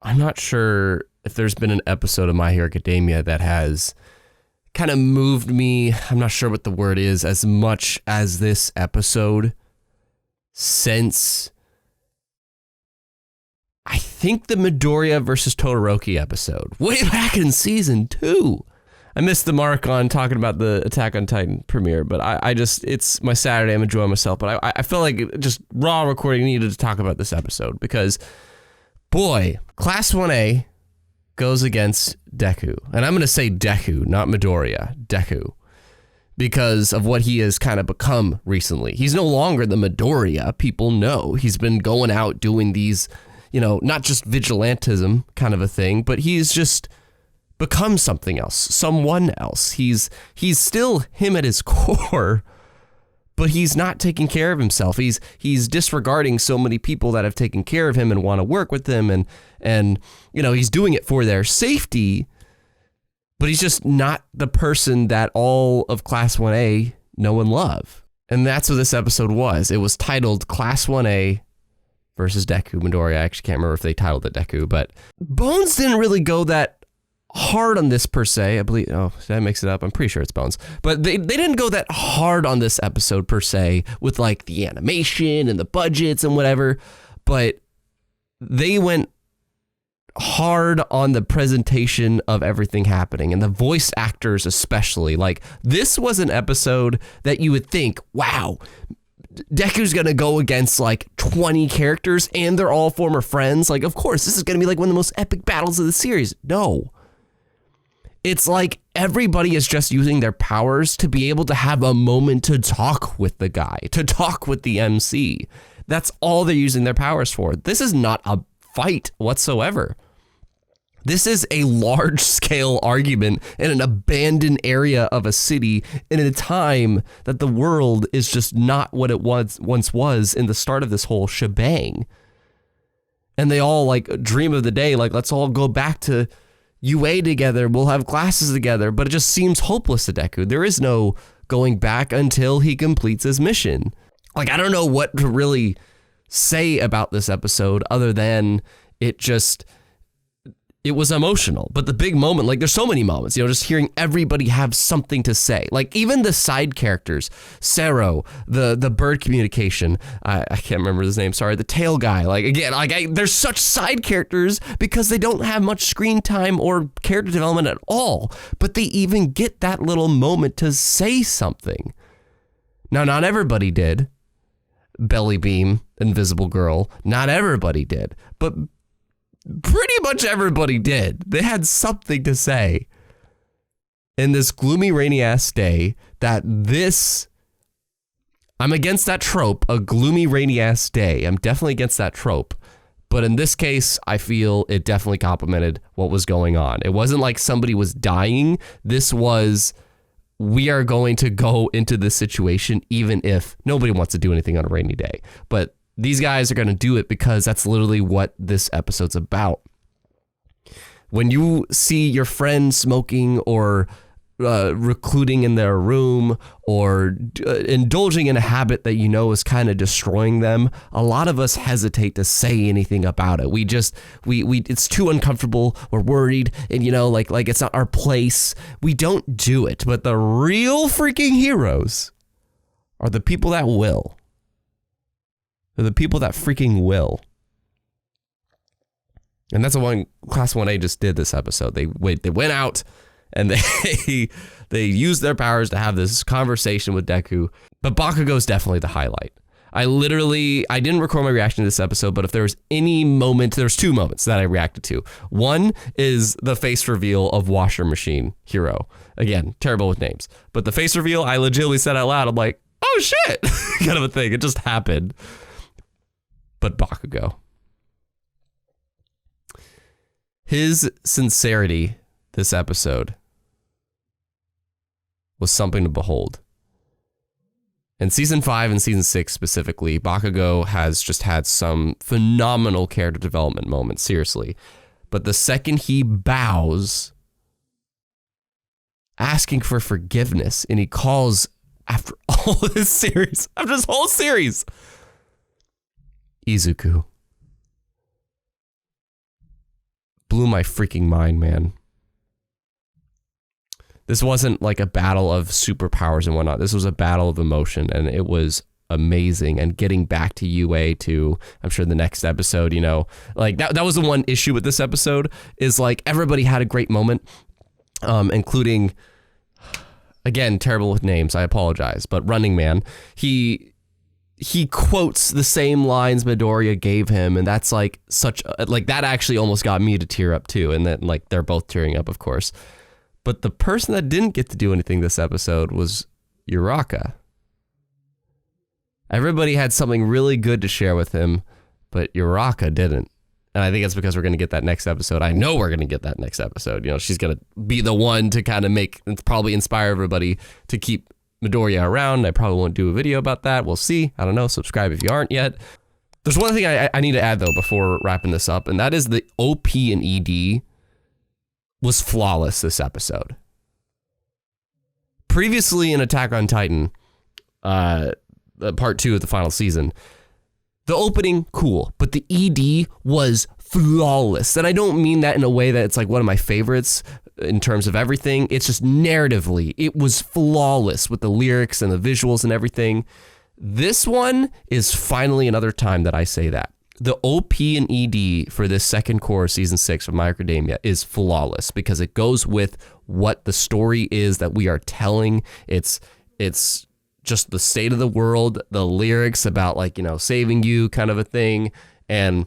I'm not sure if there's been an episode of My Hero Academia that has kind of moved me, I'm not sure what the word is, as much as this episode since I think the Midoriya versus Todoroki episode, way back in season 2. I missed the mark on talking about the Attack on Titan premiere, but I just, it's my Saturday, I'm enjoying myself, but I felt like just raw recording needed to talk about this episode because, boy, Class 1A goes against Deku. And I'm going to say Deku, not Midoriya, Deku, because of what he has kind of become recently. He's no longer the Midoriya people know. He's been going out doing these, you know, not just vigilantism kind of a thing, but he's just become something else, someone else. He's still him at his core, but he's not taking care of himself. He's disregarding so many people that have taken care of him and want to work with him, and you know, he's doing it for their safety, but he's just not the person that all of Class 1A know and love. And that's what this episode was. It was titled Class 1A versus Deku Midoriya. I actually can't remember if they titled it Deku, but Bones didn't really go that hard on this per se. I believe, oh, did I mix it up? I'm pretty sure it's Bones. But they didn't go that hard on this episode per se with like the animation and the budgets and whatever, but they went hard on the presentation of everything happening and the voice actors especially. Like, this was an episode that you would think, wow, Deku's gonna go against like 20 characters and they're all former friends. Like, of course, this is gonna be like one of the most epic battles of the series. No. It's like everybody is just using their powers to be able to have a moment to talk with the guy, to talk with the MC. That's all they're using their powers for. This is not a fight whatsoever. This is a large-scale argument in an abandoned area of a city in a time that the world is just not what it once was in the start of this whole shebang. And they all like dream of the day, like, let's all go back to UA together, we'll have classes together, but it just seems hopeless to Deku. There is no going back until he completes his mission. Like, I don't know what to really say about this episode other than it was emotional. But the big moment, like, there's so many moments, you know, just hearing everybody have something to say. Like, even the side characters, Sero, the bird communication, I can't remember his name, sorry, the tail guy. Like, again, like, there's such side characters because they don't have much screen time or character development at all. But they even get that little moment to say something. Now, not everybody did. Belly Beam, Invisible Girl, not everybody did. But pretty much everybody did. They had something to say. In this gloomy, rainy ass day, I'm against that trope, a gloomy, rainy ass day. I'm definitely against that trope. But in this case, I feel it definitely complemented what was going on. It wasn't like somebody was dying. This was, we are going to go into this situation even if nobody wants to do anything on a rainy day. But these guys are going to do it because that's literally what this episode's about. When you see your friend smoking or recluding in their room or indulging in a habit that you know is kind of destroying them, a lot of us hesitate to say anything about it. We it's too uncomfortable. We're worried, and you know, like it's not our place. We don't do it. But the real freaking heroes are the people that will. They're the people that freaking will. And that's what Class 1A just did this episode. They went out and they used their powers to have this conversation with Deku. But Bakugo's definitely the highlight. I didn't record my reaction to this episode, but if there was any moment, there's two moments that I reacted to. One is the face reveal of Washer Machine Hero. Again, terrible with names. But the face reveal, I legitimately said out loud, I'm like, oh shit, kind of a thing. It just happened. But Bakugo. His sincerity this episode was something to behold. In season 5 and season 6 specifically, Bakugo has just had some phenomenal character development moments, seriously. But the second he bows, asking for forgiveness, and he calls after all this series, after this whole series, Izuku. blew my freaking mind, man. This wasn't like a battle of superpowers and whatnot. This was a battle of emotion, and it was amazing. And getting back to UA to, I'm sure the next episode, you know, like that was the one issue with this episode, is like everybody had a great moment, including, again, terrible with names, I apologize, but Running Man, he quotes the same lines Midoriya gave him, and that's like like that actually almost got me to tear up too, and then like they're both tearing up, of course. But the person that didn't get to do anything this episode was Uraka. Everybody had something really good to share with him, but Uraka didn't. And I think it's because we're going to get that next episode. I know we're going to get that next episode. You know, she's going to be the one to kind of probably inspire everybody to keep Midoriya around. I probably won't do a video about that. We'll see. I don't know. Subscribe if you aren't yet. There's one thing I need to add, though, before wrapping this up, and that is the OP and ED was flawless this episode. Previously in Attack on Titan, part 2 of the final season, the opening, cool, but the ED was flawless. And I don't mean that in a way that it's like one of my favorites in terms of everything. It's just narratively, it was flawless with the lyrics and the visuals and everything. This one is finally another time that I say that. The OP and ED for this second core of season 6 of My Hero Academia is flawless because it goes with what the story is that we are telling. It's just the state of the world, the lyrics about, like, you know, saving you kind of a thing, and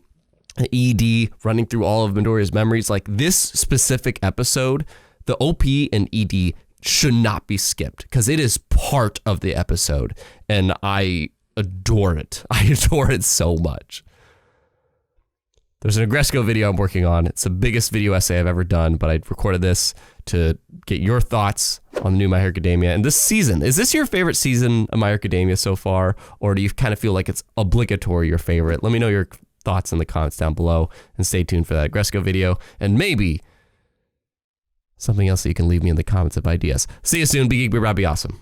ED running through all of Midoriya's memories. Like, this specific episode, the OP and ED should not be skipped because it is part of the episode, and I adore it. I adore it so much. There's an Agresco video I'm working on. It's the biggest video essay I've ever done, but I recorded this to get your thoughts on the new My Hero Academia. And this season, is this your favorite season of My Hero Academia so far? Or do you kind of feel like it's obligatory your favorite? Let me know your thoughts in the comments down below, and stay tuned for that Agresco video. And maybe something else that you can leave me in the comments of ideas. See you soon. Be geek, be rad, be awesome.